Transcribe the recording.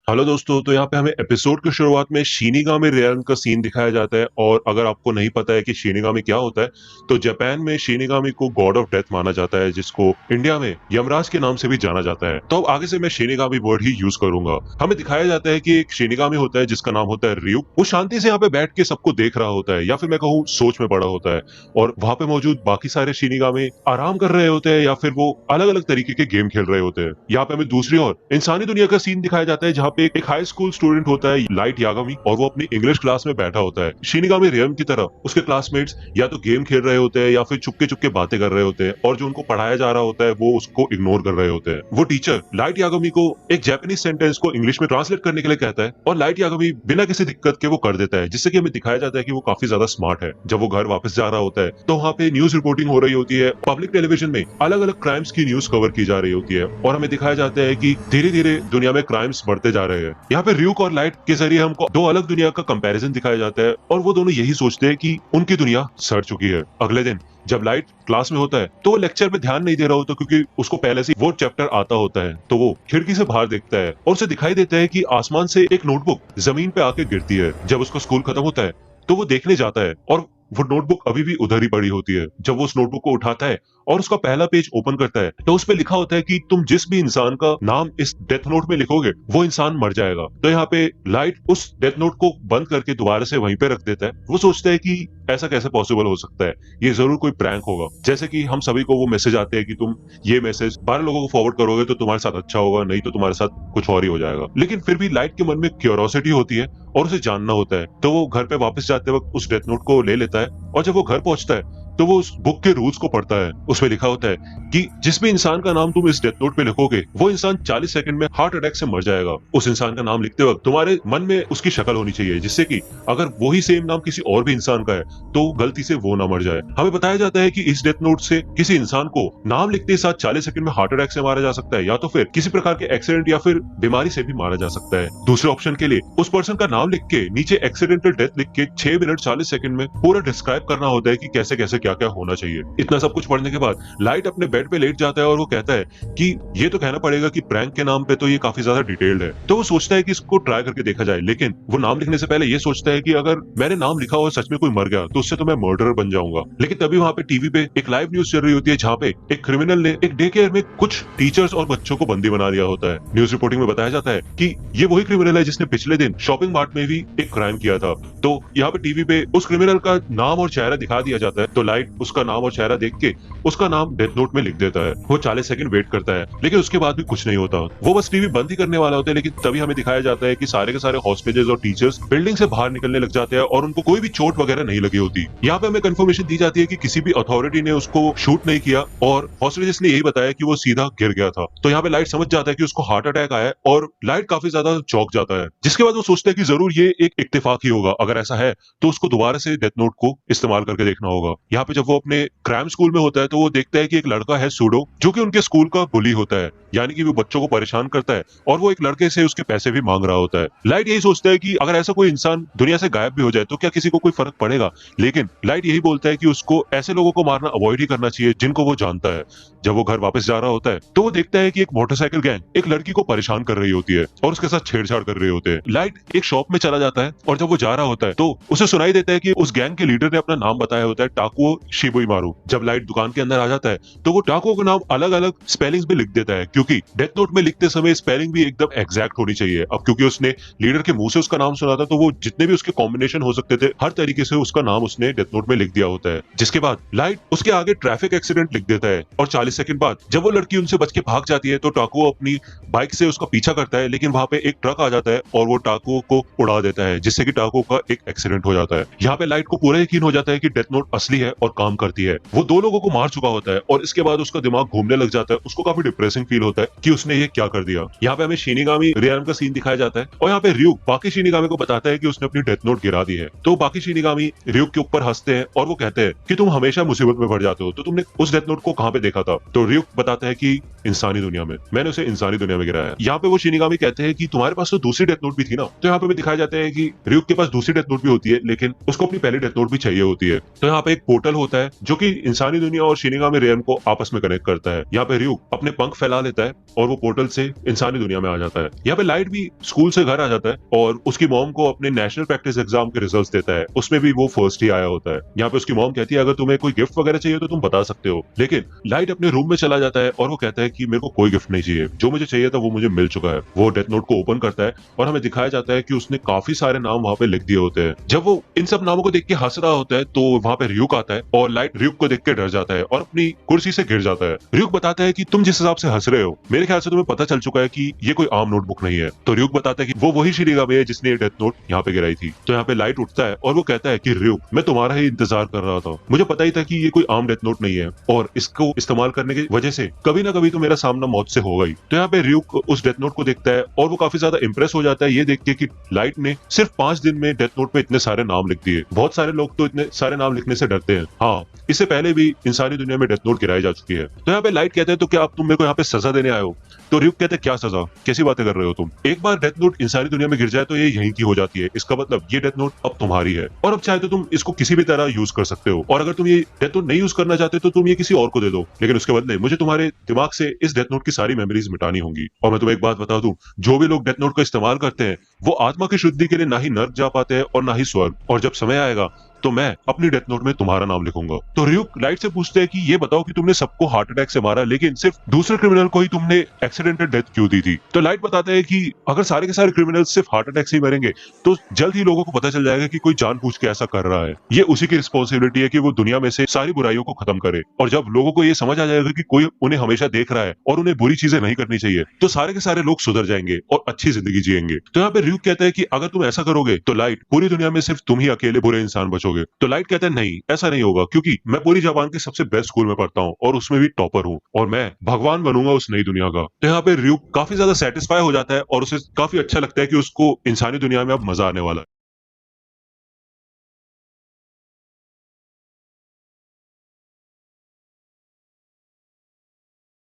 Hello दोस्तों, तो यहाँ पे हमें एपिसोड की शुरुआत में शिनिगामी रेयन का सीन दिखाया जाता है। और अगर आपको नहीं पता है कि शिनिगामी क्या होता है, तो जापान में शिनिगामी को गॉड ऑफ डेथ माना जाता है, जिसको इंडिया में यमराज के नाम से भी जाना जाता है। तो अब आगे से मैं शिनिगामी वर्ड ही यूज करूंगा। हमें दिखाया जाता है कि एक शिनिगामी होता है जिसका नाम होता है रयू। वो शांति से यहाँ पे बैठ के सबको देख रहा होता है, या फिर मैं कहूँ सोच में पड़ा होता है। और वहां पे मौजूद बाकी सारे शिनिगामी आराम कर रहे होते हैं, या फिर वो अलग अलग तरीके के गेम खेल रहे होते हैं। यहाँ पे हमें दूसरी ओर इंसानी दुनिया का सीन दिखाया जाता है, जहाँ पे एक हाई स्कूल स्टूडेंट होता है लाइट यागामी, और वो अपनी इंग्लिश क्लास में बैठा होता है। शिनिगामी रेयन की तरह उसके क्लासमेट्स या तो गेम खेल रहे होते हैं या फिर चुपके चुपके बातें कर रहे होते हैं, और जो उनको पढ़ाया जा रहा होता है वो उसको इग्नोर कर रहे होते हैं। वो टीचर लाइट यागामी को एक जापानीज सेंटेंस को इंग्लिश में ट्रांसलेट करने के लिए कहता है, और लाइट यागामी बिना किसी दिक्कत के वो कर देता है, जिससे कि हमें दिखाया जाता है कि वो काफी ज्यादा स्मार्ट है। जब वो घर वापस जा रहा होता है तो वहाँ पे न्यूज रिपोर्टिंग हो रही होती है। पब्लिक टेलीविजन में अलग अलग क्राइम्स की न्यूज कवर की जा रही होती है, और हमें दिखाया जाता है कि धीरे धीरे दुनिया में क्राइम्स बढ़ते जा रहे हैं। यहाँ पे र्यूक और लाइट के जरिए हमको दो अलग दुनिया का कंपैरिजन दिखाया जाता है, और वो दोनों यही सोचते हैं कि उनकी दुनिया सड़ चुकी है। अगले दिन जब लाइट क्लास में होता है तो वो लेक्चर में ध्यान नहीं दे रहा होता, क्योंकि उसको पहले से वो चैप्टर आता होता है। तो वो खिड़की से बाहर देखता है और उसे दिखाई देता है कि आसमान से एक नोटबुक जमीन पे आके गिरती है। जब उसका स्कूल खत्म होता है तो वो देखने जाता है, और वो नोटबुक अभी भी उधर ही पड़ी होती है। जब वो उस नोटबुक को उठाता है और उसका पहला पेज ओपन करता है, तो उस पे लिखा होता है कि तुम जिस भी इंसान का नाम इस डेथ नोट में लिखोगे वो इंसान मर जाएगा। तो यहाँ पे लाइट उस डेथ नोट को बंद करके दोबारा से वहीं पे रख देता है। वो सोचता है कि ऐसा कैसे पॉसिबल हो सकता है, ये जरूर कोई प्रैंक होगा। जैसे कि हम सभी को वो मैसेज आते हैं कि तुम ये मैसेज 12 लोगों को फॉरवर्ड करोगे तो तुम्हारे साथ अच्छा होगा, नहीं तो तुम्हारे साथ कुछ और ही हो जाएगा। लेकिन फिर भी लाइट के मन में क्यूरियोसिटी होती है और उसे जानना होता है। तो वो घर पे वापस जाते वक्त उस डेथ नोट को ले लेता है, और जब वो घर पहुंचता है तो वो उस बुक के रूल्स को पढ़ता है। उसमें लिखा होता है कि जिस भी इंसान का नाम तुम इस डेथ नोट पे लिखोगे वो इंसान 40 सेकंड में हार्ट अटैक से मर जाएगा। उस इंसान का नाम लिखते वक्त तुम्हारे मन में उसकी शक्ल होनी चाहिए, जिससे कि अगर वही सेम नाम किसी और भी इंसान का है तो गलती से वो ना मर जाए। हमें बताया जाता है कि इस डेथ नोट से किसी इंसान को नाम लिखते साथ 40 सेकंड में हार्ट अटैक से मारा जा सकता है, या तो फिर किसी प्रकार के एक्सीडेंट या फिर बीमारी से भी मारा जा सकता है। दूसरे ऑप्शन के लिए उस पर्सन का नाम लिख के नीचे एक्सीडेंटल डेथ लिख के 6 मिनट 40 सेकंड में पूरा डिस्क्राइब करना होता है कि कैसे कैसे क्या क्या होना चाहिए। इतना सब कुछ पढ़ने के बाद लाइट अपने बेड पे लेट जाता है, और वो कहता है कि ये तो कहना पड़ेगा कि प्रैंक के नाम पे तो ये काफी ज्यादा डिटेल्ड है। तो वो सोचता है कि इसको ट्राई करके देखा जाए, लेकिन वो नाम लिखने से पहले ये सोचता है कि अगर मैंने नाम लिखा और सच में कोई मर गया तो उससे तो मैं मर्डरर बन जाऊंगा। लेकिन तभी वहां पे टीवी पे एक लाइव न्यूज चल रही होती है, जहाँ पे एक क्रिमिनल ने एक डे केयर में कुछ टीचर्स और बच्चों को बंदी बना दिया होता है। न्यूज रिपोर्टिंग में बताया जाता है कि ये वही क्रिमिनल है जिसने पिछले दिन शॉपिंग मार्ट में भी एक क्राइम किया था। तो यहाँ पे टीवी पे उस क्रिमिनल का नाम और चेहरा दिखा दिया जाता है। तो लाइट उसका नाम और चेहरा देख के उसका नाम डेथ नोट में लिख देता है। वो 40 सेकंड वेट करता है, लेकिन उसके बाद भी कुछ नहीं होता। वो बस टीवी बंद ही करने वाला होता है, लेकिन तभी हमें दिखाया जाता है कि सारे के सारे हॉस्टेजेस और टीचर्स बिल्डिंग से बाहर निकलने लग जाते हैं, और उनको कोई भी चोट वगैरह नहीं लगी होती। यहाँ पे हमें कंफर्मेशन दी जाती है कि किसी भी अथॉरिटी ने उसको शूट नहीं किया, और हॉस्टेजेस ने यही बताया कि वो सीधा गिर गया था। तो यहाँ पे लाइट समझ जाता है कि उसको हार्ट अटैक आया है, और लाइट काफी ज्यादा चौंक जाता है। जिसके बाद वो सोचता है कि जरूर ये एक इत्तेफाक ही होगा, अगर ऐसा है तो उसको दोबारा से डेथ नोट को इस्तेमाल करके देखना होगा। यहाँ पे जब वो अपने क्राइम स्कूल में होता है तो वो देखता है कि एक लड़का है सूडो, जो कि उनके स्कूल का बुली होता है, यानी कि वो बच्चों को परेशान करता है, और वो एक लड़के से उसके पैसे भी मांग रहा होता है। लाइट यही सोचता है कि अगर ऐसा कोई इंसान दुनिया से गायब भी हो जाए तो क्या किसी को कोई फर्क पड़ेगा। लेकिन लाइट यही बोलता है कि उसको ऐसे लोगों को मारना अवॉइड ही करना चाहिए जिनको वो जानता है। जब वो घर वापस जा रहा होता है तो वो देखता है कि एक मोटरसाइकिल गैंग एक लड़की को परेशान कर रही होती है और उसके साथ छेड़छाड़ कर रहे होते हैं। लाइट एक शॉप में चला जाता है, और जब वो जा रहा होता है तो उसे सुनाई देता है कि उस गैंग के लीडर ने अपना नाम बताया होता है, टाकुओ शिबुइमारू। जब लाइट दुकान के अंदर आ जाता है तो वो टाकुओ का नाम अलग अलग स्पेलिंग्स में लिख देता है, क्योंकि डेथ नोट में लिखते समय स्पेलिंग भी एकदम एग्जैक्ट होनी चाहिए। अब क्योंकि उसने लीडर के मुंह से उसका नाम सुना था, तो वो जितने भी उसके कॉम्बिनेशन हो सकते थे हर तरीके से उसका नाम उसने डेथ नोट में लिख दिया होता है। जिसके बाद लाइट उसके आगे ट्रैफिक एक्सीडेंट लिख देता है, और 40 सेकंड बाद जब वो लड़की उनसे बच के भाग जाती है तो टाकुओ अपनी बाइक से उसका पीछा करता है, लेकिन वहां पे एक ट्रक आ जाता है और वो टाकुओ को उड़ा देता है, जिससे कि टाकुओ का एक एक्सीडेंट हो जाता है। यहाँ पे लाइट को पूरा यकीन हो जाता है कि डेथ नोट असली है और काम करती है। वो दो लोगों को मार चुका होता है, और इसके बाद उसका दिमाग घूमने लग जाता है। उसको काफी डिप्रेसिंग फील होता है कि उसने ये क्या कर दिया। यहाँ पे हमें शिनिगामी रियान का सीन दिखाया जाता है, और यहाँ पे ryuk बाकी शिनिगामी को बताता है कि उसने अपनी डेथ नोट गिरा दी है। तो बाकी शिनिगामी ryuk के ऊपर हंसते हैं और वो कहते हैं कि तुम हमेशा मुसीबत में पड़ जाते हो, तो तुमने उस डेथ नोट को कहाँ पे देखा था। तो ryuk बताता है कि इंसानी दुनिया में, मैंने उसे इंसानी दुनिया में गिराया। यहाँ पे वो शिनिगामी कहते हैं कि तुम्हारे पास तो दूसरी डेथ नोट भी थी ना। तो यहाँ पे भी दिखाया जाता है कि ryuk के पास दूसरी डेथ नोट भी होती है, लेकिन उसको अपनी पहली डेथ नोट भी चाहिए होती है। तो यहाँ पे एक पोर्टल पोर्टल होता है जो कि इंसानी दुनिया और शिनिगामी रेयन को आपस में कनेक्ट करता है। यहाँ पे ryuk अपने पंख फैला लेता है और वो पोर्टल से इंसानी दुनिया में आ जाता है। यहाँ पे लाइट भी स्कूल से घर आ जाता है और उसकी मॉम को अपने नेशनल प्रैक्टिस एग्जाम के रिजल्ट्स देता है, उसमें भी वो फर्स्ट ही आया होता है। यहाँ पे उसकी मॉम कहती है अगर तुम्हें कोई गिफ्ट वगैरह चाहिए तो तुम बता सकते हो, लेकिन लाइट अपने रूम में चला जाता है और वो कहता है कि मेरे को कोई गिफ्ट नहीं चाहिए, जो मुझे चाहिए था वो मुझे मिल चुका है। वो डेथ नोट को ओपन करता है और हमें दिखाया जाता है कि उसने काफी सारे नाम वहाँ पे लिख दिए होते हैं। जब वो इन सब नामों को देख के हंस रहा होता है तो वहाँ पे ryuk आता है और लाइट ryuk को देख के डर जाता है और अपनी कुर्सी से गिर जाता है। ryuk बताता है कि तुम जिस हिसाब से हंस रहे हो मेरे ख्याल से तुम्हें पता चल चुका है कि ये कोई आम नोटबुक नहीं है। तो ryuk बताता है कि वो वही शिनिगामी है जिसने ये डेथ नोट यहाँ पे गिराई थी। तो यहाँ पे लाइट उठता है और वो कहता है कि ryuk मैं तुम्हारा ही इंतजार कर रहा था, मुझे पता ही था कि ये कोई आम डेथ नोट नहीं है और इसको इस्तेमाल करने की वजह से कभी ना कभी तो मेरा सामना मौत से होगा ही। तो यहाँ पे ryuk उस डेथ नोट को देखता है और वो काफी ज्यादा इंप्रेस हो जाता है ये देख के कि लाइट ने सिर्फ 5 दिन में डेथ नोट पे इतने सारे नाम लिख दिए। बहुत सारे लोग तो इतने सारे नाम लिखने से डरते हैं, हाँ इससे पहले भी इंसानी दुनिया में डेथ नोट गिराई जा चुकी है। तो यहाँ पे लाइट कहते हैं तो क्या आप तुम मेरे को यहाँ पे सजा देने आए हो? तो ryuk कहते हैं क्या सजा, कैसी बातें कर रहे हो तुम? एक बार डेथ नोट इंसानी दुनिया में गिर जाए तो ये यहीं की हो जाती है, इसका मतलब ये डेथ नोट अब तुम्हारी है और अब चाहे तो तुम इसको किसी भी तरह यूज कर सकते हो, और अगर तुम ये डेथ नोट नहीं यूज करना चाहते तो तुम ये किसी और को दे दो, लेकिन उसके बदले मुझे तुम्हारे दिमाग से इस डेथ नोट की सारी मेमोरीज मिटानी होंगी। और मैं तुम्हें एक बात बता दूं, जो भी लोग डेथ नोट का इस्तेमाल करते हैं वो आत्मा की शुद्धि के लिए ना ही नर्क जा पाते हैं और ना ही स्वर्ग, और जब समय आएगा तो मैं अपनी डेथ नोट में तुम्हारा नाम लिखूंगा। तो ryuk लाइट से पूछते हैं कि ये बताओ कि तुमने सबको हार्ट अटैक से मारा लेकिन सिर्फ दूसरे क्रिमिनल को ही तुमने एक्सीडेंटल डेथ क्यों दी थी? तो लाइट बताता है कि अगर सारे के सारे क्रिमिनल सिर्फ हार्ट अटैक से ही मरेंगे तो जल्द ही लोगों को पता चल जाएगा कि कोई जानबूझ के ऐसा कर रहा है। ये उसी की रिस्पॉन्सिबिलिटी है कि वो दुनिया में से सारी बुराइयों को खत्म करे, और जब लोगों को ये समझ आ जाएगा कि कोई उन्हें हमेशा देख रहा है और उन्हें बुरी चीजें नहीं करनी चाहिए तो सारे के सारे लोग सुधर जाएंगे और अच्छी जिंदगी जिएंगे। तो यहाँ पे ryuk कहता है कि अगर तुम ऐसा करोगे तो लाइट पूरी दुनिया में सिर्फ तुम ही अकेले बुरे इंसान बचोगे। तो लाइट कहता है नहीं ऐसा नहीं होगा, क्योंकि मैं पूरी जापान के सबसे बेस्ट स्कूल में पढ़ता हूँ और उसमें भी टॉपर हूँ और मैं भगवान बनूंगा उस नई दुनिया का। तो यहाँ पे ryuk काफी ज्यादा सेटिस्फाई हो जाता है और उसे काफी अच्छा लगता है कि उसको इंसानी दुनिया में अब मजा आने वाला है।